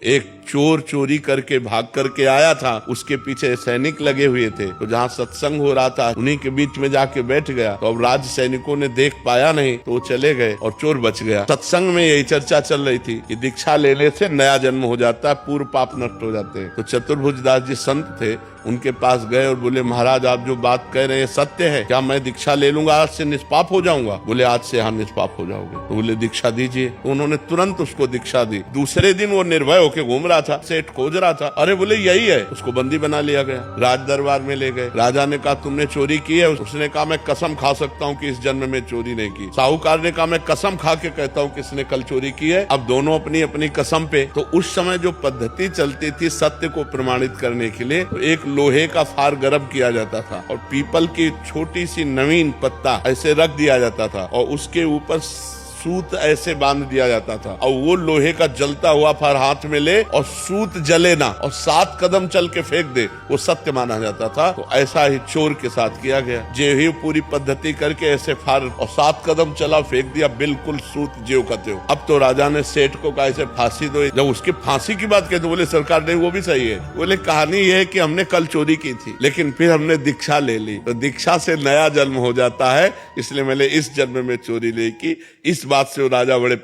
एक चोर चोरी करके भाग करके आया था, उसके पीछे सैनिक लगे हुए थे। तो जहाँ सत्संग हो रहा था उन्हीं के बीच में जाके बैठ गया। तो अब राज सैनिकों ने देख पाया नहीं तो वो चले गए और चोर बच गया। सत्संग में यही चर्चा चल रही थी कि दीक्षा लेने से नया जन्म हो जाता है, पूर्व पाप नष्ट हो जाते हैं। तो चतुर्भुज दास जी संत थे, उनके पास गए और बोले महाराज आप जो बात कह रहे हैं सत्य है क्या? मैं दीक्षा ले लूंगा, आज से निष्पाप हो जाऊंगा? बोले आज से हाँ निष्पाप हो जाओगे। तो बोले दीक्षा दीजिए। तो उन्होंने तुरंत उसको दीक्षा दी। दूसरे दिन वो निर्भय होकर घूम रहा था, सेठ खोज रहा था, अरे बोले यही है। उसको बंदी बना लिया गया, राज दरबार में ले गए। राजा ने कहा तुमने चोरी की है? उसने कहा मैं कसम खा सकता हूँ कि इस जन्म में चोरी नहीं की। साहूकार ने कहा मैं कसम खा के कहता हूँ किसने कल चोरी की है। अब दोनों अपनी अपनी कसम पे। तो उस समय जो पद्धति चलती थी सत्य को प्रमाणित करने के लिए, तो एक लोहे का फार गरम किया जाता था और पीपल की छोटी सी नवीन पत्ता ऐसे रख दिया जाता था और उसके ऊपर सूत ऐसे बांध दिया जाता था और वो लोहे का जलता हुआ फार हाथ में ले और सूत जले ना और 7 कदम चल के फेंक दे, वो सत्य माना जाता था। तो ऐसा ही चोर के साथ किया गया। जे ही पूरी पद्धति करके ऐसे फार और 7 कदम चला, फेंक दिया, बिल्कुल सूत ज्यों का त्यों। अब तो राजा ने सेठ को कहा ऐसे फांसी दो। जब उसकी फांसी की बात कहते बोले सरकार नहीं वो भी सही है। बोले कहानी ये है कि हमने कल चोरी की थी लेकिन फिर हमने दीक्षा ले ली, तो दीक्षा से नया जन्म हो जाता है, इसलिए मैंने इस जन्म में चोरी नहीं की। इस बात से वो राजा बड़े